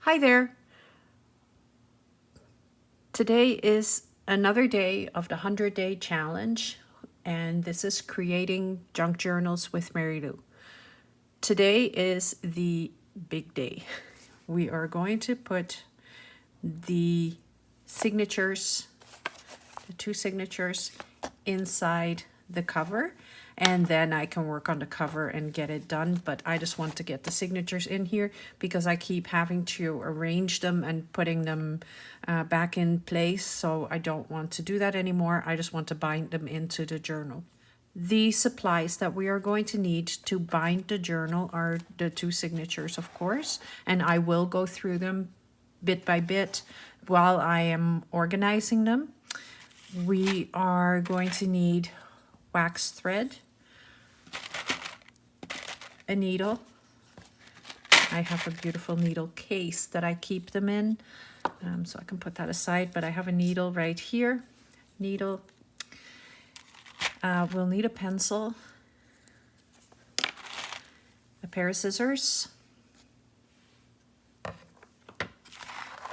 Hi there. Today is another day of the 100-day challenge, and this is creating junk journals with Mary Lou. Today is the big day. We are going to put the signatures, the two signatures, inside the cover, and then I can work on the cover and get it done. But I just want to get the signatures in here because I keep having to arrange them and putting them back in place, so I don't want to do that anymore. I just want to bind them into the journal. The supplies that we are going to need to bind the journal are the two signatures, of course, and I will go through them bit by bit while I am organizing them. We are going to need wax thread, a needle. I have a beautiful needle case that I keep them in, so I can put that aside, but I have a needle right here. Needle. We'll need a pencil, a pair of scissors,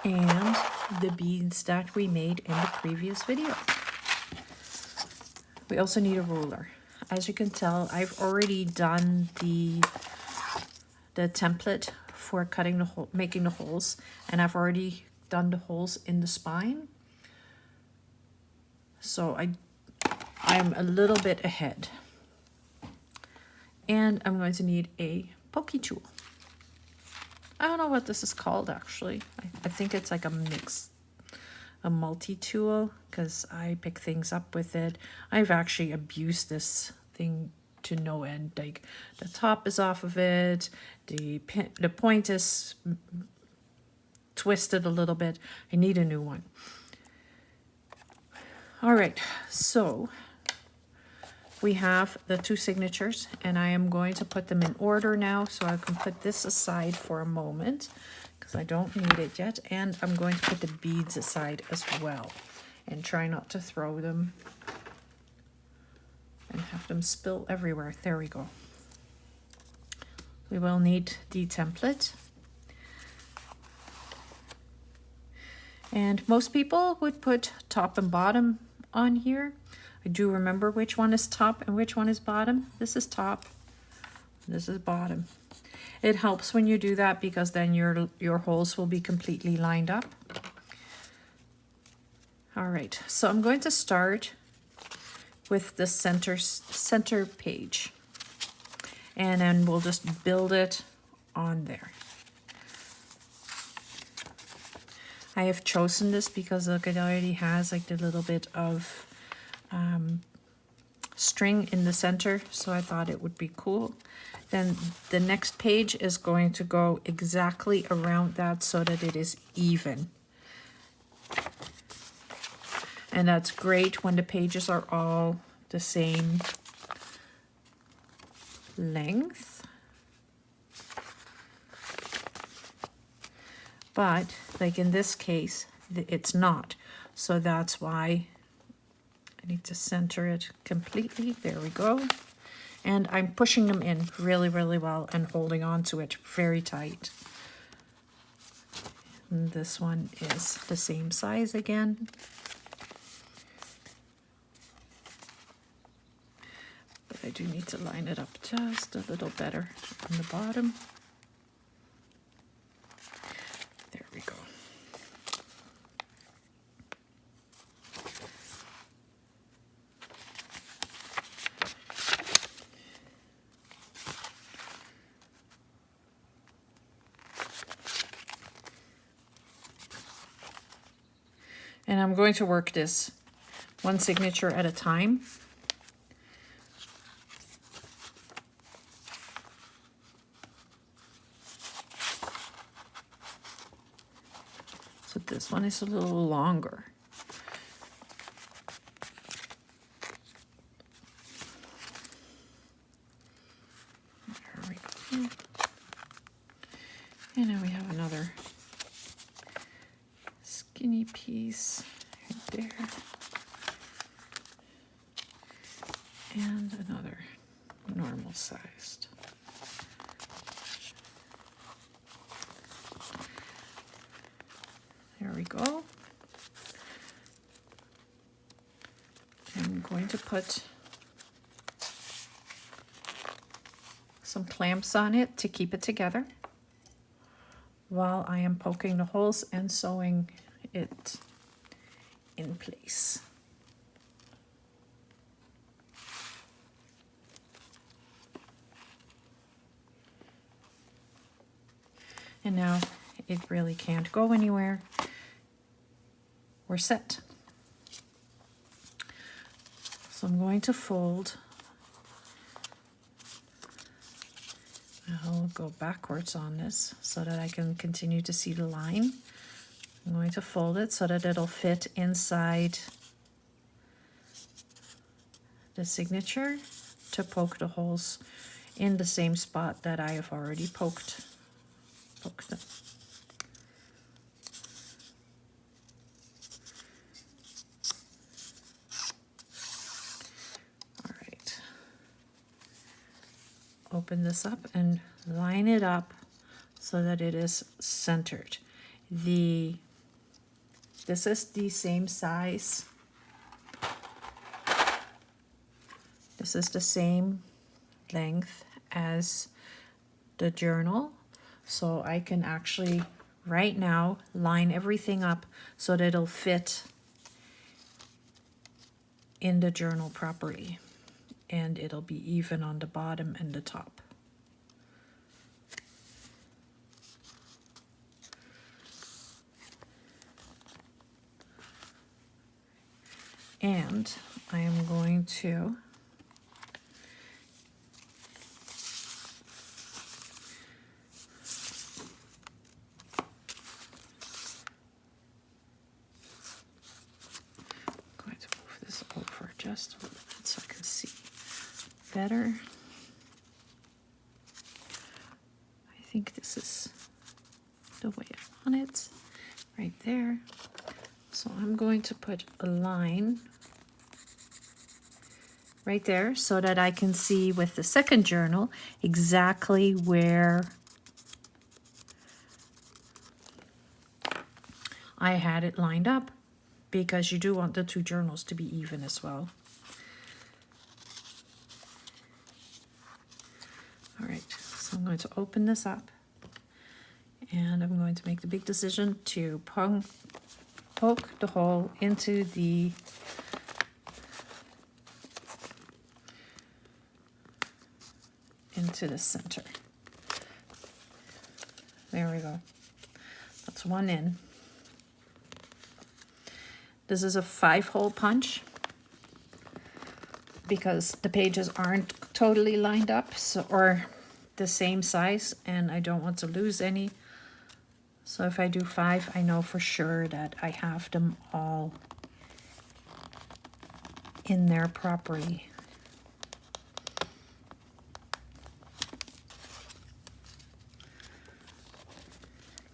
and the beads that we made in the previous video. We also need a ruler. As you can tell, I've already done the template for cutting the hole, making the holes, and I've already done the holes in the spine. So I'm a little bit ahead. And I'm going to need a pokey tool. I don't know what this is called actually. I think it's like a multi-tool, because I pick things up with it. I've actually abused this thing to no end. Like, the top is off of it, the point is twisted a little bit. I need a new one. All right, so we have the two signatures, and I am going to put them in order now, so I can put this aside for a moment because I don't need it yet. And I'm going to put the beads aside as well and try not to throw them and have them spill everywhere. There we go. We will need the template. And most people would put top and bottom on here. I do remember which one is top and which one is bottom. This is top, this is bottom. It helps when you do that because then your holes will be completely lined up. All right, so I'm going to start with the center page, and then we'll just build it on there. I have chosen this because look, it already has like the little bit of string in the center, so I thought it would be cool. Then the next page is going to go exactly around that so that it is even. And that's great when the pages are all the same length. But like in this case, it's not. So that's why I need to center it completely. There we go. And I'm pushing them in really, really well and holding on to it very tight. And this one is the same size again. But I do need to line it up just a little better on the bottom. There we go. And I'm going to work this one signature at a time. So this one is a little longer. There we go. And then we have another skinny piece right there. And another normal sized. There we go. I'm going to put some clamps on it to keep it together while I am poking the holes and sewing it in place. And now it really can't go anywhere. We're set. So I'm going to fold. I'll go backwards on this so that I can continue to see the line. I'm going to fold it so that it'll fit inside the signature to poke the holes in the same spot that I have already poked them. All right. Open this up and line it up so that it is centered. This is the same size. This is the same length as the journal. So I can actually right now line everything up so that it'll fit in the journal properly, and it'll be even on the bottom and the top. And I am going to move this over just a little bit so I can see better. I think this is the way I want it, right there. So I'm going to put a line right there so that I can see with the second journal exactly where I had it lined up, because you do want the two journals to be even as well. All right, so I'm going to open this up and I'm going to make the big decision to poke the hole into the center. There we go. That's one in. This is a 5-hole punch because the pages aren't totally lined up, so, or the same size, and I don't want to lose any. So if I do 5, I know for sure that I have them all in there properly.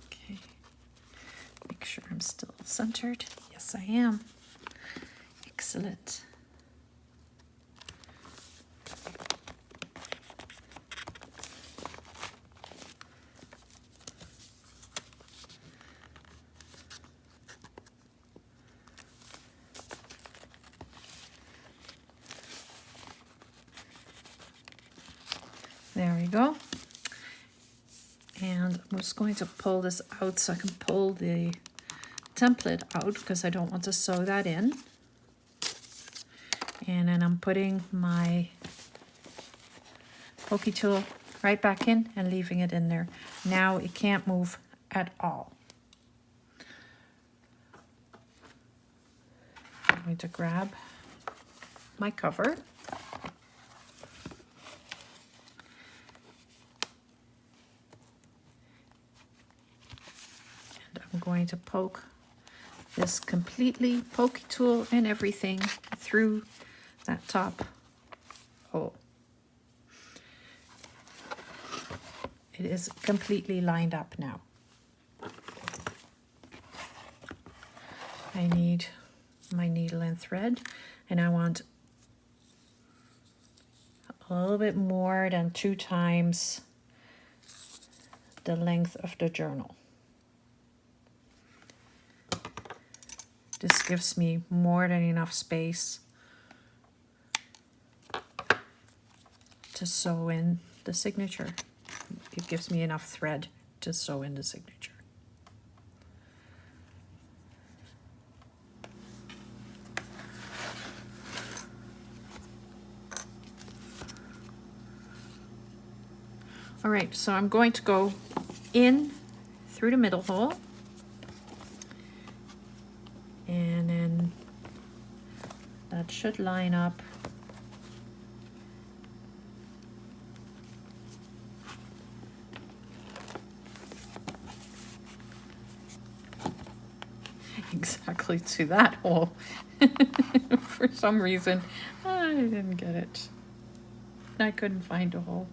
Okay, make sure I'm still centered. Yes, I am. Excellent. There we go. And I'm just going to pull this out so I can pull the template out because I don't want to sew that in. And then I'm putting my pokey tool right back in and leaving it in there. Now it can't move at all. I'm going to grab my cover. And I'm going to poke this completely, pokey tool and everything, through that top hole. It is completely lined up now. I need my needle and thread, and I want a little bit more than 2 times the length of the journal. gives me more than enough space to sew in the signature. It gives me enough thread to sew in the signature. All right, so I'm going to go in through the middle hole, and then that should line up exactly to that hole. For some reason, I didn't get it. I couldn't find a hole.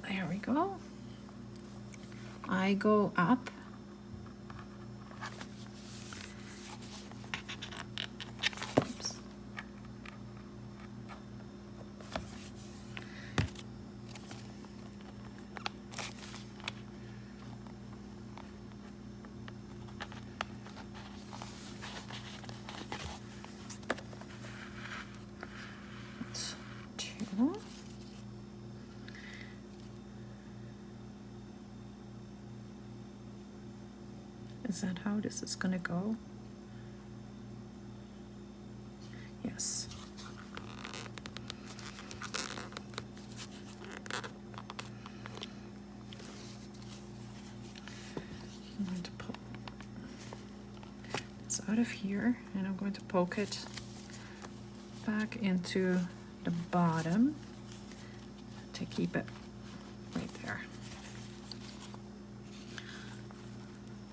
There we go. I go up. Oops. That's 2. Is that how this is going to go? Yes. I'm going to pull this out of here, and I'm going to poke it back into the bottom to keep it right there.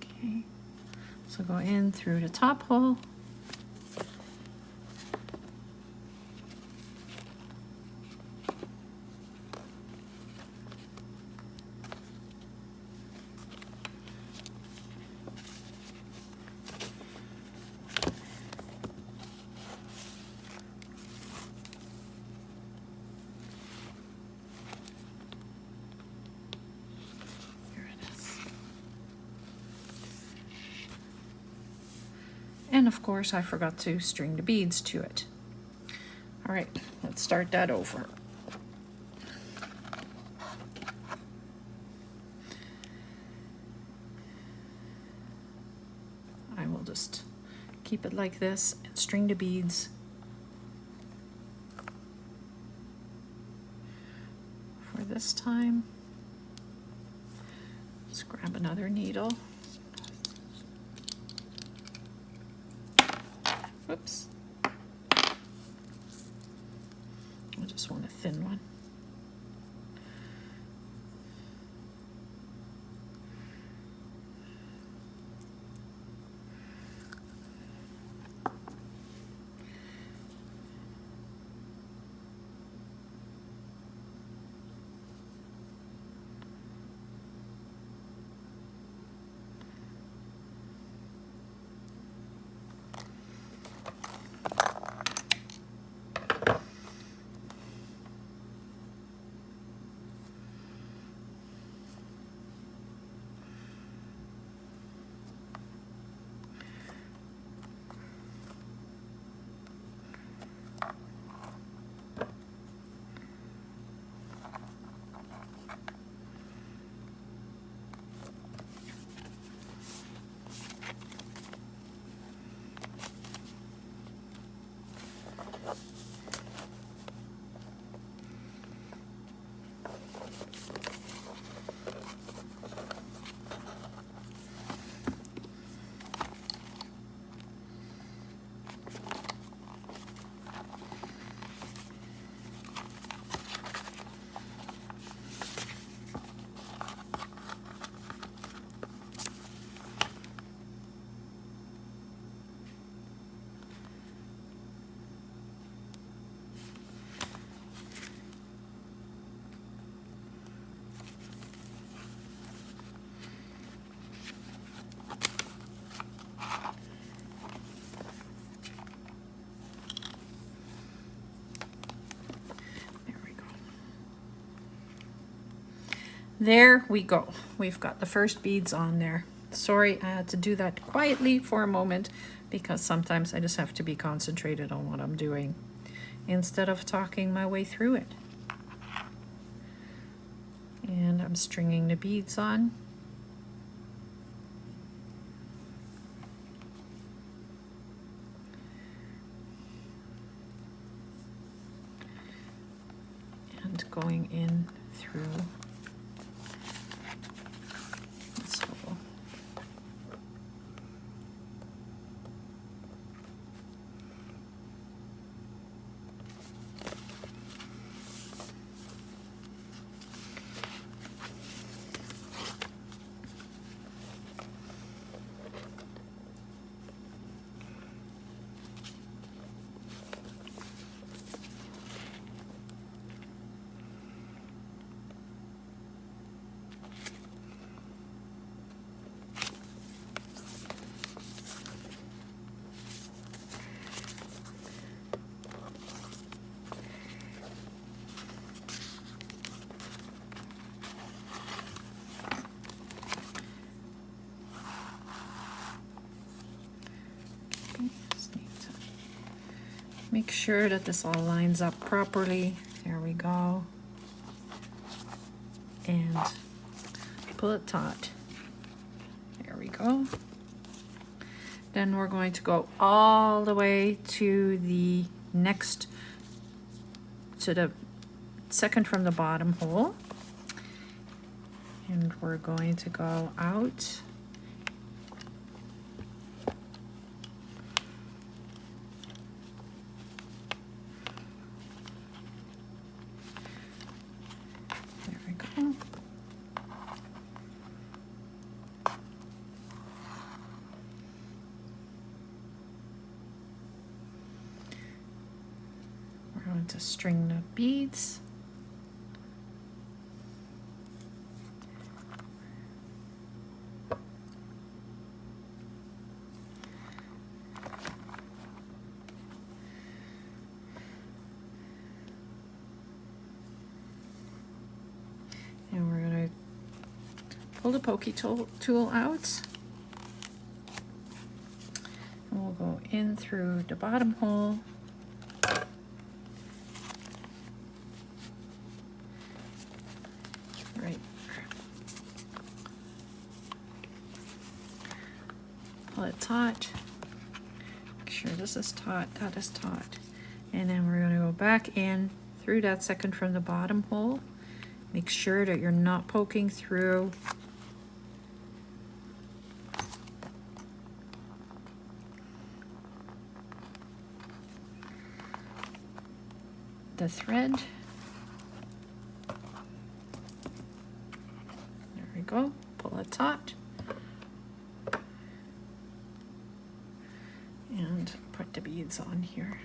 Okay, so go in through the top hole. And of course, I forgot to string the beads to it. All right, let's start that over. I will just keep it like this and string the beads. For this time, let's grab another needle. Whoops. I just want a thin one. There we go. We've got the first beads on there. Sorry, I had to do that quietly for a moment because sometimes I just have to be concentrated on what I'm doing instead of talking my way through it. And I'm stringing the beads on. And going in through this hole. Make sure that this all lines up properly. There we go. And pull it taut. There we go. Then we're going to go all the way to the next, to the second from the bottom hole. And we're going to go out. To string the beads. And we're going to pull the pokey tool out. And we'll go in through the bottom hole. Right. Pull it taut. Make sure this is taut, that is taut. And then we're going to go back in through that second from the bottom hole. Make sure that you're not poking through the thread. There we go. Pull it taut. And put the beads on here.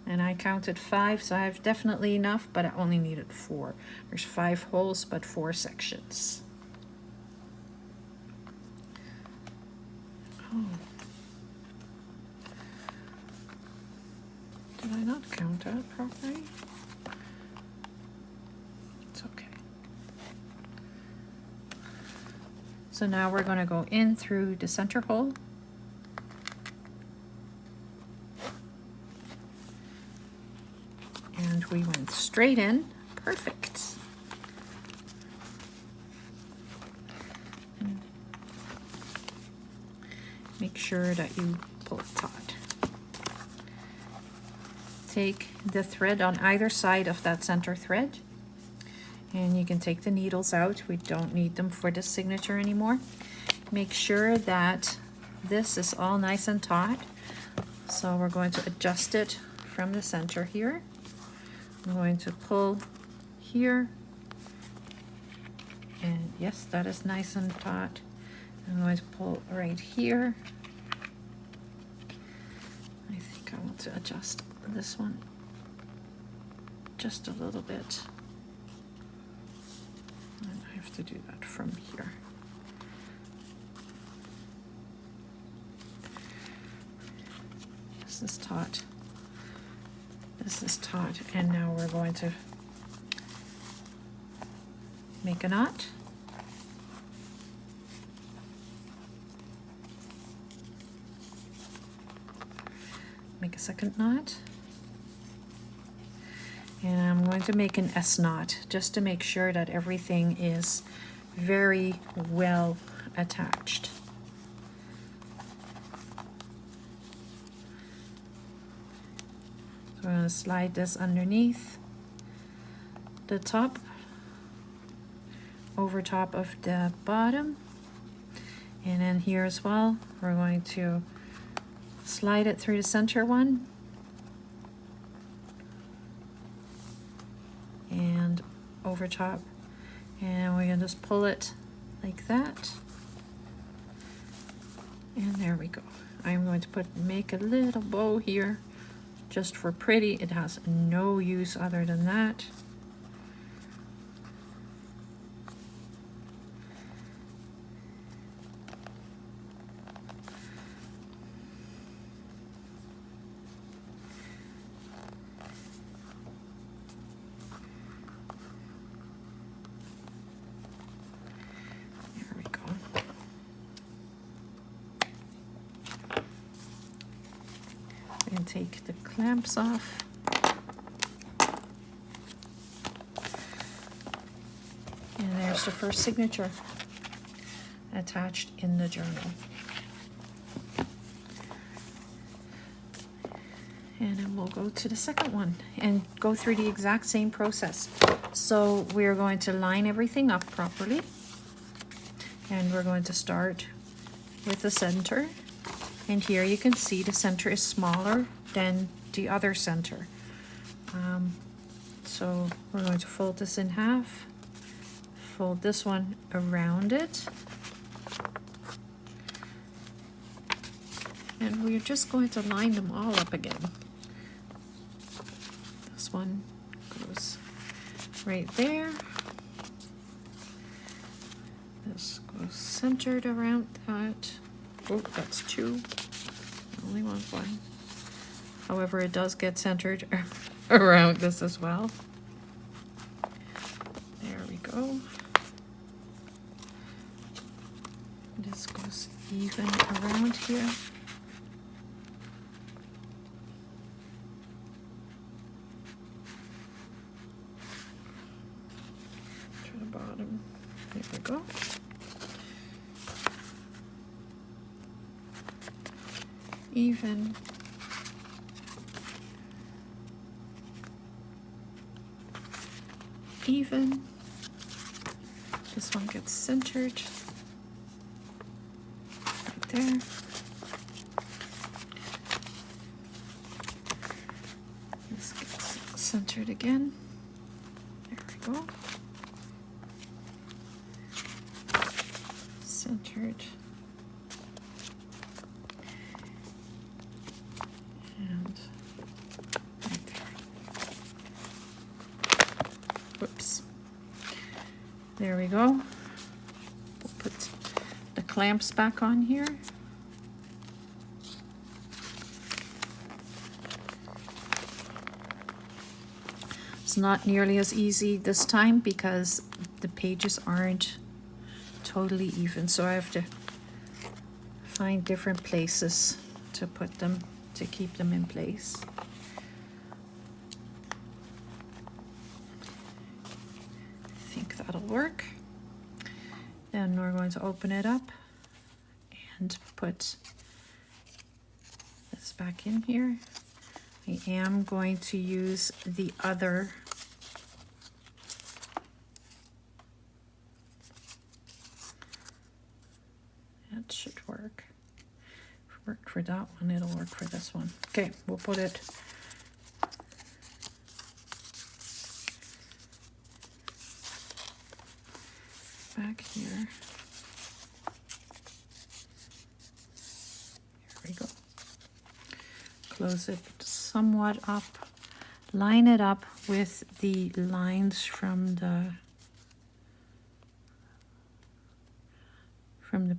And I counted 5, so I have definitely enough, but I only needed 4. There's 5 holes, but 4 sections. Oh. Did I not count that properly? It's okay. So now we're going to go in through the center hole. And we went straight in. Perfect. Make sure that you pull it taut. Take the thread on either side of that center thread, and you can take the needles out. We don't need them for the signature anymore. Make sure that this is all nice and taut. So we're going to adjust it from the center here. I'm going to pull here, and yes, that is nice and taut. I'm going to pull right here. I think I want to adjust this one just a little bit. And I have to do that from here. This is taut. This is taut, and now we're going to make a knot. make a second knot. And I'm going to make an S knot just to make sure that everything is very well attached. So I'm going to slide this underneath the top, over top of the bottom, and then here as well we're going to slide it through the center one and over top, and we're going to just pull it like that, and there we go. I'm going to make a little bow here just for pretty. It has no use other than that. And take the clamps off. And there's the first signature attached in the journal. And then we'll go to the second one and go through the exact same process. So we're going to line everything up properly. And we're going to start with the center. And here you can see the center is smaller than the other center. So we're going to fold this in half, fold this one around it, and we're just going to line them all up again. This one goes right there. This goes centered around that. Oh, that's two. I only want one. However, it does get centered around this as well. There we go. This goes even around here. To the bottom. There we go. Even. Even. This one gets centered right there. This gets centered again. There we go. Centered. And right there. Whoops. There we go. We'll put the clamps back on here. It's not nearly as easy this time because the pages aren't totally even, so I have to find different places to put them to keep them in place. I think that'll work. Then we're going to open it up and put this back in here. I am going to use the other that should work. If it worked for that one, it'll work for this one. Okay, we'll put it back here. There we go. Close it somewhat up. Line it up with the lines from the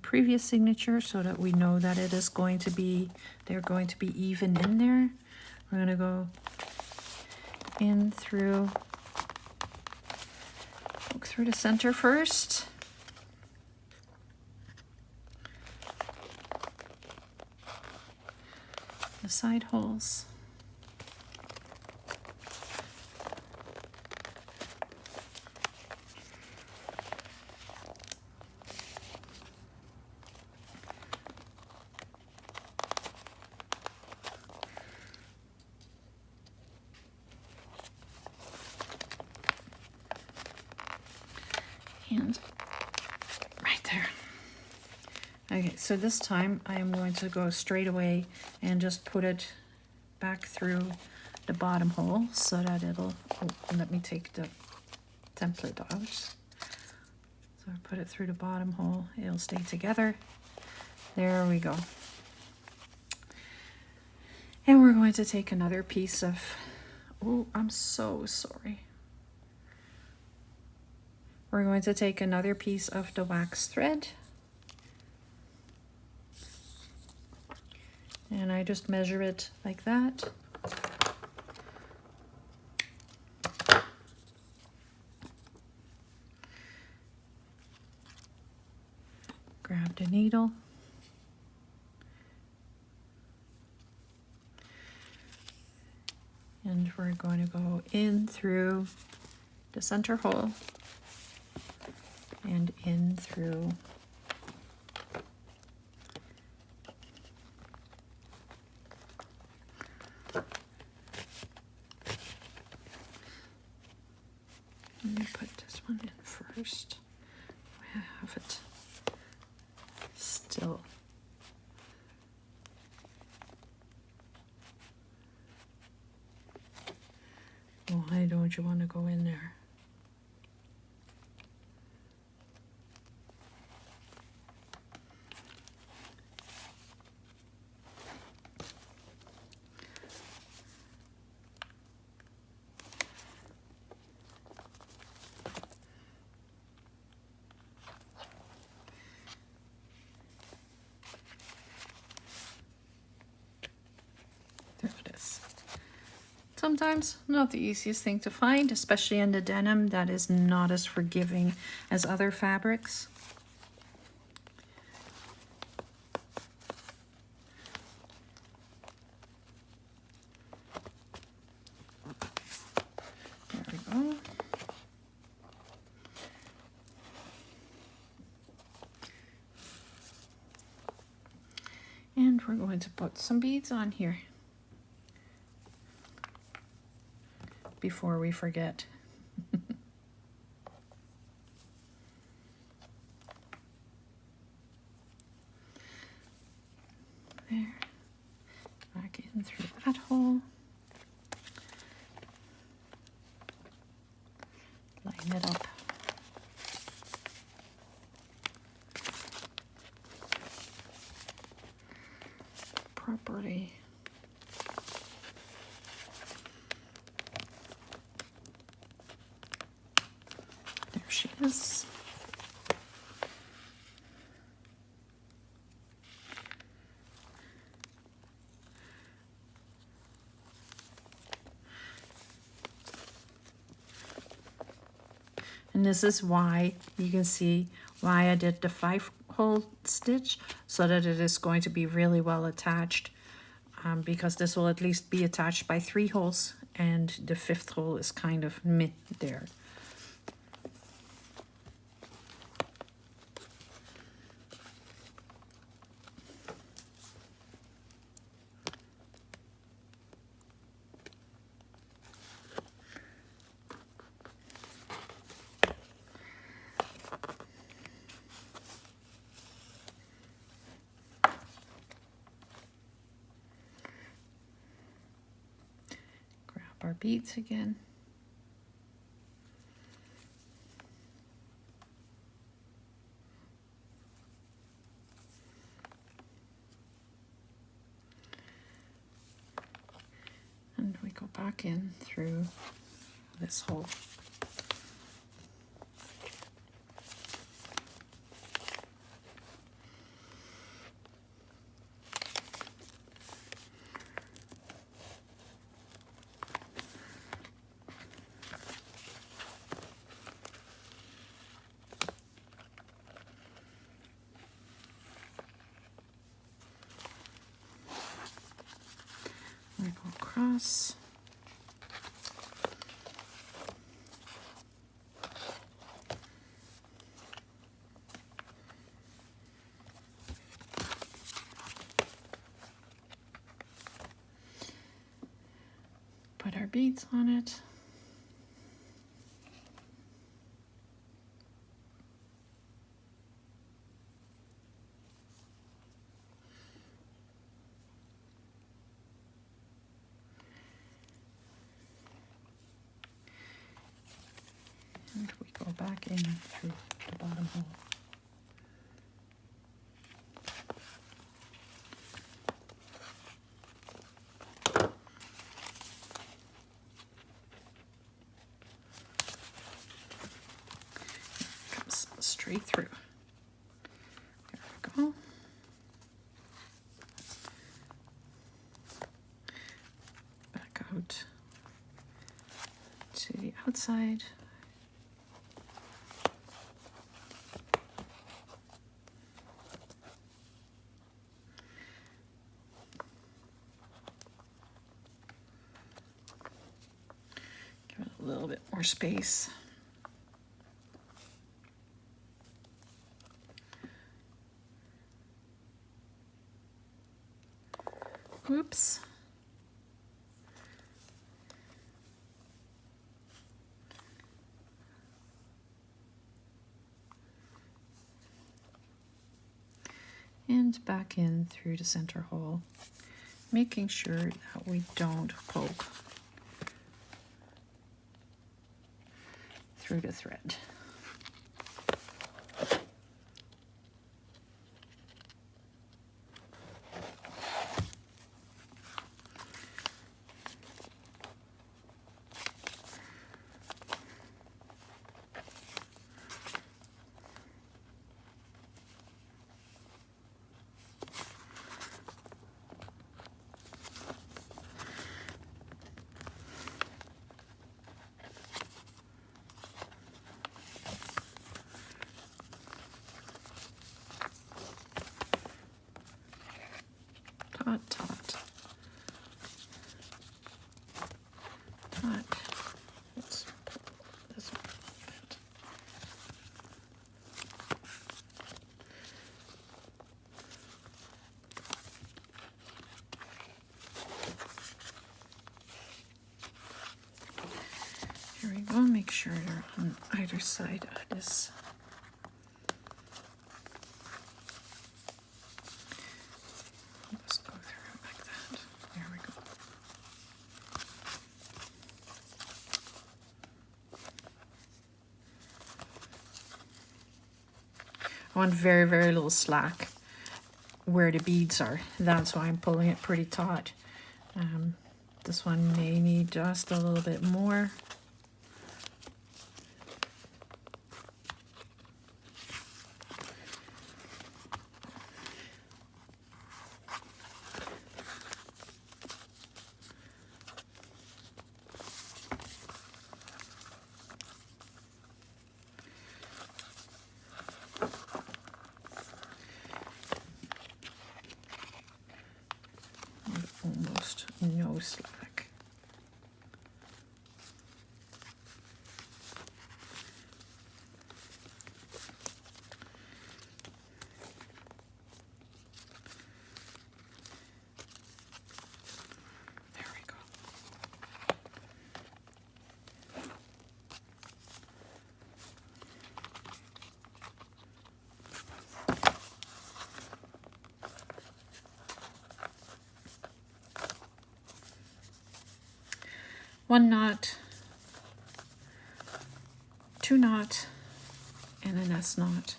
previous signature so that we know that it is going to be, they're going to be even in there. We're going to go in through, look through the center first. The side holes. And right there. Okay, so this time I am going to go straight away and just put it back through the bottom hole so that it'll, oh, let me take the template out. So I put it through the bottom hole, it'll stay together. There we go. And we're going to take another piece of, oh, I'm so sorry. We're going to take another piece of the wax thread. And I just measure it like that. Grab the needle. And we're going to go in through the center hole and in through let me put this one in first. I have it still. Why don't you want to go in there? There it is. Sometimes not the easiest thing to find, especially in the denim that is not as forgiving as other fabrics. There we go. And we're going to put some beads on here before we forget. There, back in through that hole. Line it up. Properly. There she is. And this is why you can see why I did the 5-hole stitch, so that it is going to be really well attached, because this will at least be attached by 3 holes and the 5th hole is kind of mid there. Our beads again. And we go back in through this hole. across. Put our beads on it. And we go back in through the bottom hole. Comes straight through. There we go. Back out to the outside. Give it a little bit more space. Oops. And back in through the center hole, making sure that we don't poke through the thread. Tot, tot. Tot. Let's pull this one a little bit. Here we go. Make sure they're on either side of this. Just go through like that. There we go. I want very, very little slack where the beads are. That's why I'm pulling it pretty taut. This one may need just a little bit more. Almost no slack. There we go. One knot, two knot, and an S knot.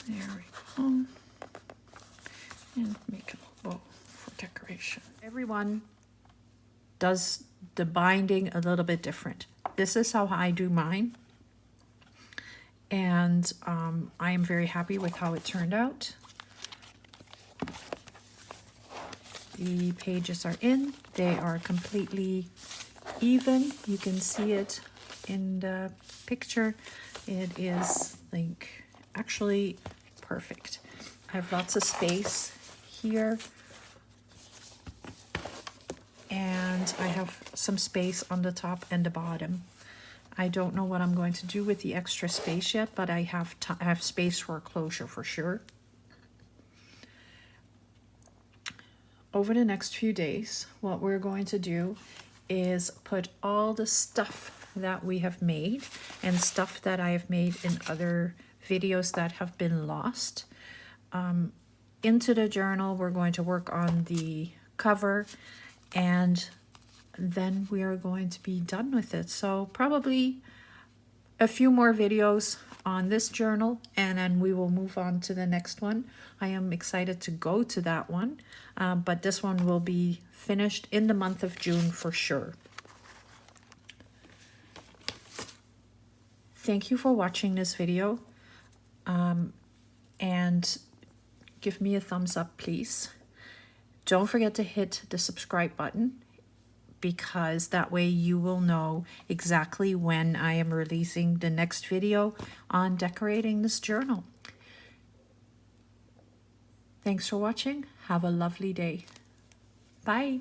There we go. And make a little bow for decoration. Everyone, does the binding a little bit different. This is how I do mine. And I am very happy with how it turned out. The pages are in. They are completely even. You can see it in the picture. It is like actually perfect. I have lots of space here. And I have some space on the top and the bottom. I don't know what I'm going to do with the extra space yet, but I have space for a closure for sure. Over the next few days, what we're going to do is put all the stuff that we have made and stuff that I have made in other videos that have been lost into the journal. We're going to work on the cover, and then we are going to be done with it. So probably a few more videos on this journal, and then we will move on to the next one. I am excited to go to that one, but this one will be finished in the month of June for sure. Thank you for watching this video, and give me a thumbs up, please. Don't forget to hit the subscribe button, because that way you will know exactly when I am releasing the next video on decorating this journal. Thanks for watching. Have a lovely day. Bye.